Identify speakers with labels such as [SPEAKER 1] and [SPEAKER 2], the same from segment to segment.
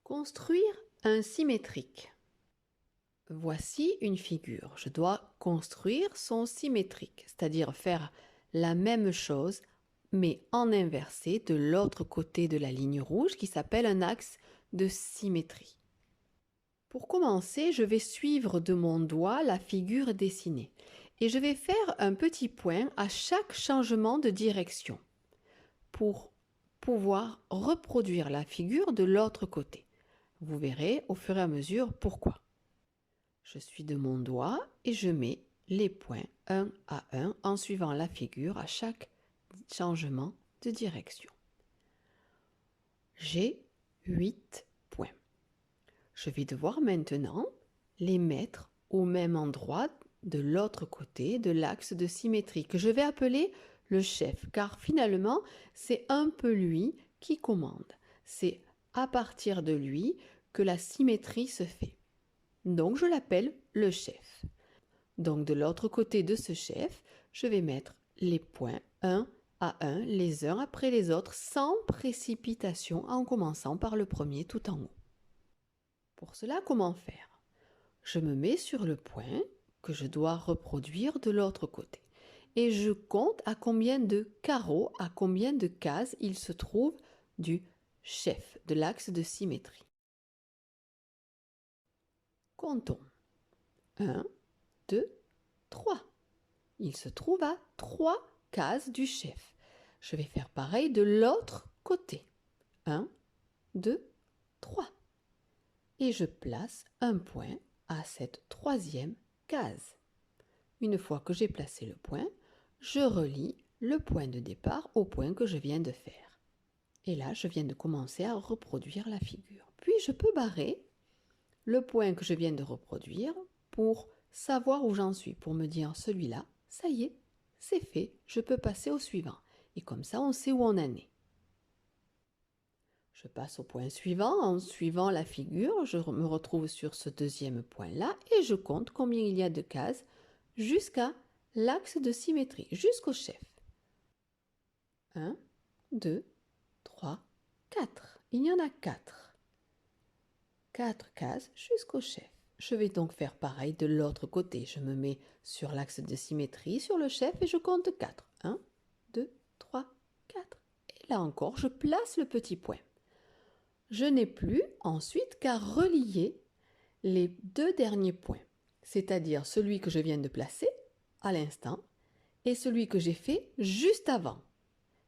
[SPEAKER 1] Construire un symétrique. Voici une figure. Je dois construire son symétrique, c'est-à-dire faire la même chose, mais en inversé de l'autre côté de la ligne rouge qui s'appelle un axe de symétrie. Pour commencer, je vais suivre de mon doigt la figure dessinée et je vais faire un petit point à chaque changement de direction pour pouvoir reproduire la figure de l'autre côté. Vous verrez au fur et à mesure pourquoi. Je suis de mon doigt et je mets les points un à un en suivant la figure à chaque changement de direction. J'ai 8 points. Je vais devoir maintenant les mettre au même endroit de l'autre côté de l'axe de symétrie que je vais appeler le chef, car finalement c'est un peu lui qui commande. C'est à partir de lui que la symétrie se fait. Donc je l'appelle le chef. Donc de l'autre côté de ce chef, je vais mettre les points un à un, les uns après les autres, sans précipitation, en commençant par le premier tout en haut. Pour cela, comment faire? Je me mets sur le point que je dois reproduire de l'autre côté et je compte à combien de carreaux, à combien de cases il se trouve du chef, de l'axe de symétrie. Comptons. 1, 2, 3. Il se trouve à 3 cases du chef. Je vais faire pareil de l'autre côté. 1, 2, 3. Et je place un point à cette troisième case. Une fois que j'ai placé le point, je relie le point de départ au point que je viens de faire. Et là, je viens de commencer à reproduire la figure. Puis je peux barrer le point que je viens de reproduire pour savoir où j'en suis, pour me dire celui-là, ça y est, c'est fait, je peux passer au suivant. Et comme ça, on sait où on en est. Je passe au point suivant, en suivant la figure, je me retrouve sur ce deuxième point-là et je compte combien il y a de cases jusqu'à l'axe de symétrie, jusqu'au chef. 1, 2, 3, 4. Il y en a 4. 4 cases jusqu'au chef. Je vais donc faire pareil de l'autre côté. Je me mets sur l'axe de symétrie, sur le chef et je compte 4. 1, 2, 3, 4. Et là encore, je place le petit point. Je n'ai plus ensuite qu'à relier les deux derniers points, c'est-à-dire celui que je viens de placer à l'instant et celui que j'ai fait juste avant.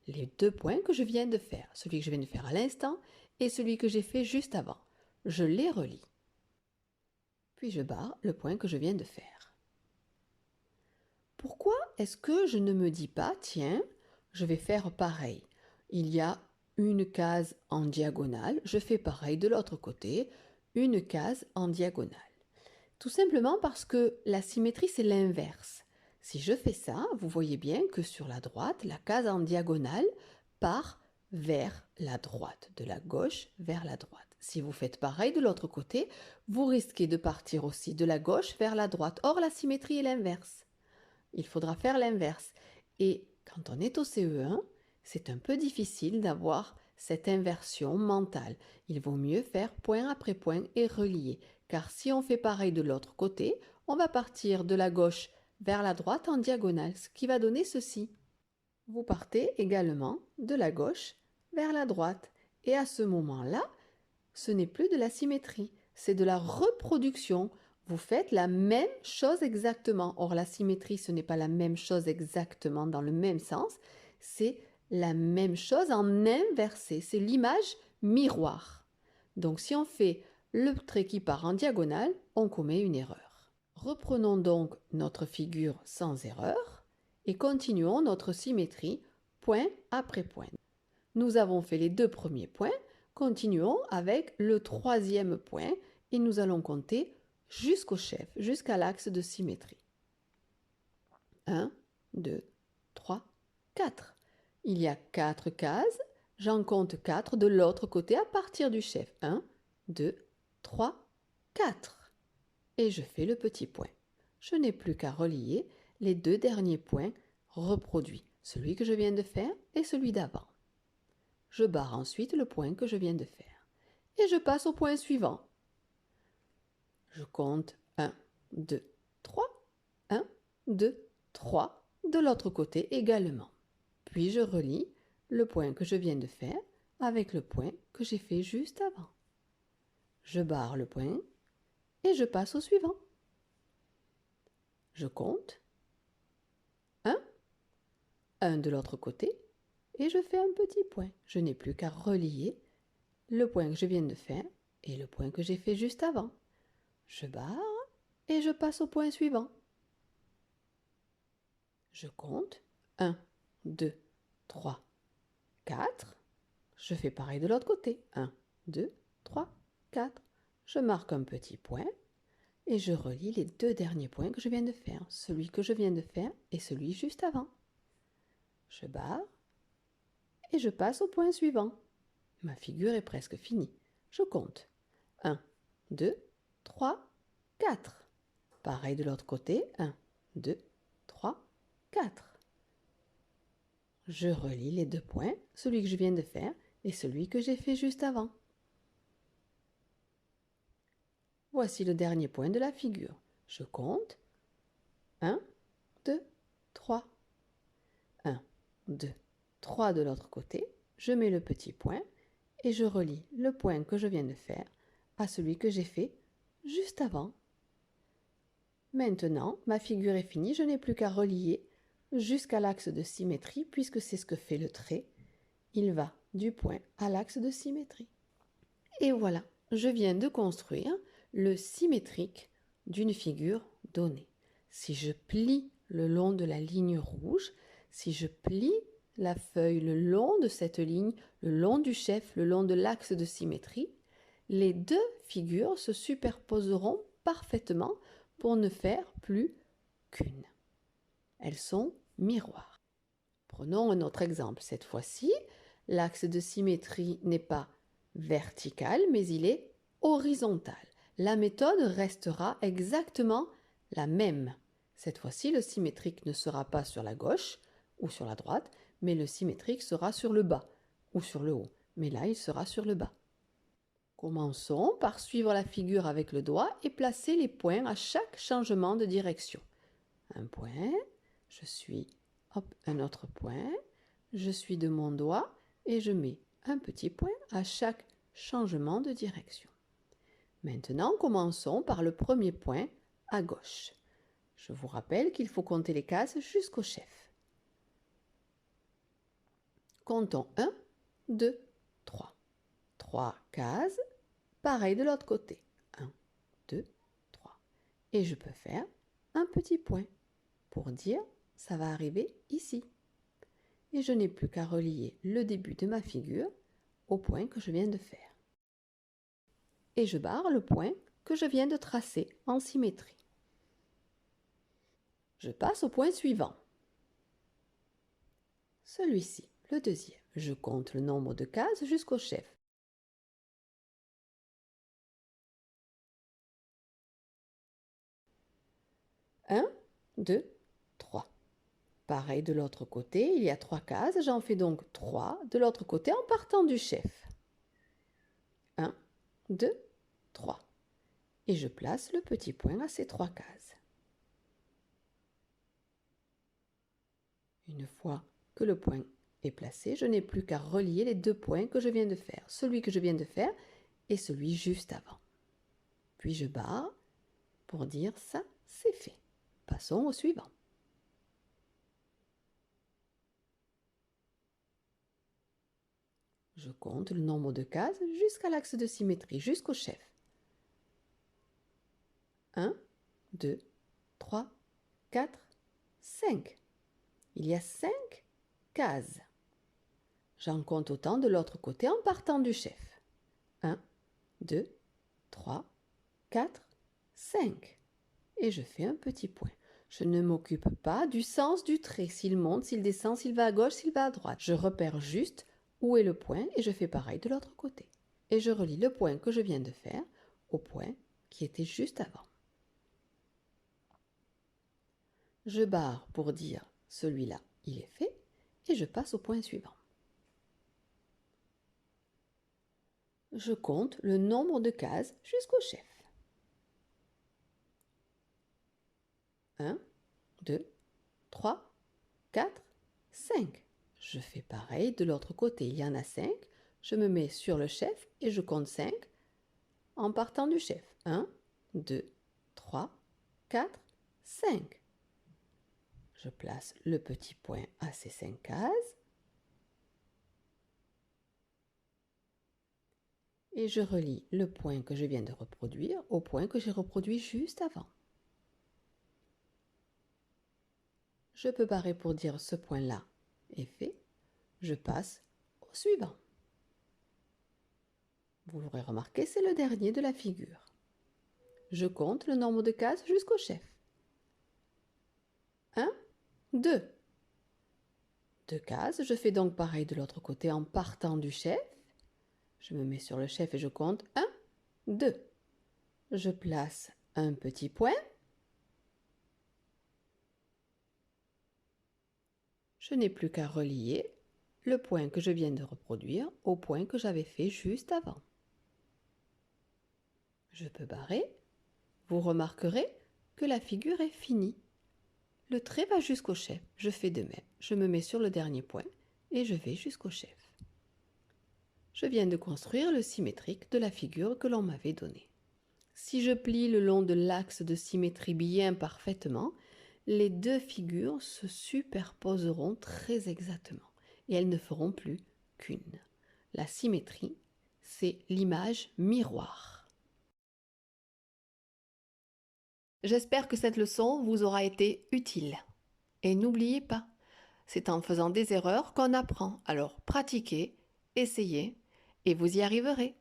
[SPEAKER 1] Les deux points que je viens de faire, celui que je viens de faire à l'instant et celui que j'ai fait juste avant. Je les relie. Puis je barre le point que je viens de faire. Pourquoi est-ce que je ne me dis pas, tiens, je vais faire pareil? Il y a une case en diagonale, je fais pareil de l'autre côté, une case en diagonale. Tout simplement parce que la symétrie, c'est l'inverse. Si je fais ça, vous voyez bien que sur la droite, la case en diagonale part vers la droite, de la gauche vers la droite. Si vous faites pareil de l'autre côté, vous risquez de partir aussi de la gauche vers la droite. Or, la symétrie est l'inverse. Il faudra faire l'inverse. Et quand on est au CE1, c'est un peu difficile d'avoir cette inversion mentale. Il vaut mieux faire point après point et relier. Car si on fait pareil de l'autre côté, on va partir de la gauche vers la droite en diagonale, ce qui va donner ceci. Vous partez également de la gauche vers la droite. Et à ce moment-là, ce n'est plus de la symétrie, c'est de la reproduction. Vous faites la même chose exactement. Or, la symétrie, ce n'est pas la même chose exactement dans le même sens, c'est la même chose en inversé. C'est l'image miroir. Donc, si on fait le trait qui part en diagonale, on commet une erreur. Reprenons donc notre figure sans erreur et continuons notre symétrie point après point. Nous avons fait les deux premiers points. Continuons avec le troisième point et nous allons compter jusqu'au chef, jusqu'à l'axe de symétrie. 1, 2, 3, 4. Il y a 4 cases, j'en compte 4 de l'autre côté à partir du chef. 1, 2, 3, 4. Et je fais le petit point. Je n'ai plus qu'à relier les deux derniers points reproduits, celui que je viens de faire et celui d'avant. Je barre ensuite le point que je viens de faire. et je passe au point suivant. Je compte 1, 2, 3, 1, 2, 3 de l'autre côté également. Puis je relie le point que je viens de faire avec le point que j'ai fait juste avant. Je barre le point et je passe au suivant. Je compte 1, 1 de l'autre côté et je fais un petit point. Je n'ai plus qu'à relier le point que je viens de faire et le point que j'ai fait juste avant. Je barre et je passe au point suivant. Je compte 1, 2, 3, 4. Je fais pareil de l'autre côté. 1, 2, 3, 4. Je marque un petit point et je relie les deux derniers points que je viens de faire. Celui que je viens de faire et celui juste avant. Je barre et je passe au point suivant. Ma figure est presque finie. Je compte 1, 2, 3, 4. Pareil de l'autre côté. 1, 2, 3, 4. Je relie les deux points, celui que je viens de faire et celui que j'ai fait juste avant. Voici le dernier point de la figure. Je compte 1, 2, 3. 1, 2, 3 de l'autre côté. Je mets le petit point et je relie le point que je viens de faire à celui que j'ai fait juste avant. Maintenant, ma figure est finie, je n'ai plus qu'à relier jusqu'à l'axe de symétrie puisque c'est ce que fait le trait. Il va du point à l'axe de symétrie. Et voilà, je viens de construire le symétrique d'une figure donnée. Si je plie le long de la ligne rouge, si je plie la feuille le long de cette ligne, le long du chef, le long de l'axe de symétrie, les deux figures se superposeront parfaitement pour ne faire plus qu'une. Elles sont miroirs. Prenons un autre exemple. Cette fois-ci, l'axe de symétrie n'est pas vertical, mais il est horizontal. La méthode restera exactement la même. Cette fois-ci, le symétrique ne sera pas sur la gauche ou sur la droite, mais le symétrique sera sur le bas ou sur le haut. Mais là, il sera sur le bas. Commençons par suivre la figure avec le doigt et placer les points à chaque changement de direction. Un point, je suis, hop, un autre point, je suis de mon doigt et je mets un petit point à chaque changement de direction. Maintenant, commençons par le premier point à gauche. Je vous rappelle qu'il faut compter les cases jusqu'au chef. Comptons 1, 2, 3. 3 cases, pareil de l'autre côté. 1, 2, 3. Et je peux faire un petit point pour dire ça va arriver ici. Et je n'ai plus qu'à relier le début de ma figure au point que je viens de faire. Et je barre le point que je viens de tracer en symétrie. Je passe au point suivant. Celui-ci, le deuxième. Je compte le nombre de cases jusqu'au chef. 1, 2, 3. Pareil de l'autre côté, il y a 3 cases, j'en fais donc 3 de l'autre côté en partant du chef. 1, 2, 3. Et je place le petit point à ces 3 cases. Une fois que le point est placé, je n'ai plus qu'à relier les deux points que je viens de faire, celui que je viens de faire et celui juste avant. Puis je barre pour dire ça, c'est fait. Passons au suivant. Je compte le nombre de cases jusqu'à l'axe de symétrie, jusqu'au chef. 1, 2, 3, 4, 5. Il y a 5 cases. J'en compte autant de l'autre côté en partant du chef. 1, 2, 3, 4, 5. Et je fais un petit point. Je ne m'occupe pas du sens du trait, s'il monte, s'il descend, s'il va à gauche, s'il va à droite. Je repère juste où est le point et je fais pareil de l'autre côté. Et je relie le point que je viens de faire au point qui était juste avant. Je barre pour dire celui-là, il est fait et je passe au point suivant. je compte le nombre de cases jusqu'au chef. 1, 2, 3, 4, 5. Je fais pareil de l'autre côté, il y en a 5. Je me mets sur le chef et je compte 5 en partant du chef. 1, 2, 3, 4, 5. Je place le petit point à ces 5 cases. Et je relie le point que je viens de reproduire au point que j'ai reproduit juste avant. Je peux barrer pour dire ce point-là est fait. Je passe au suivant. Vous l'aurez remarqué, c'est le dernier de la figure. Je compte le nombre de cases jusqu'au chef. 1, 2. 2 cases. Je fais donc pareil de l'autre côté en partant du chef. Je me mets sur le chef et je compte 1, 2. Je place un petit point. Je n'ai plus qu'à relier le point que je viens de reproduire au point que j'avais fait juste avant. Je peux barrer. Vous remarquerez que la figure est finie. Le trait va jusqu'au chef. Je fais de même. Je me mets sur le dernier point et je vais jusqu'au chef. Je viens de construire le symétrique de la figure que l'on m'avait donnée. Si je plie le long de l'axe de symétrie bien parfaitement, les deux figures se superposeront très exactement et elles ne feront plus qu'une. La symétrie, c'est l'image miroir. J'espère que cette leçon vous aura été utile. Et n'oubliez pas, c'est en faisant des erreurs qu'on apprend. Alors pratiquez, essayez et vous y arriverez.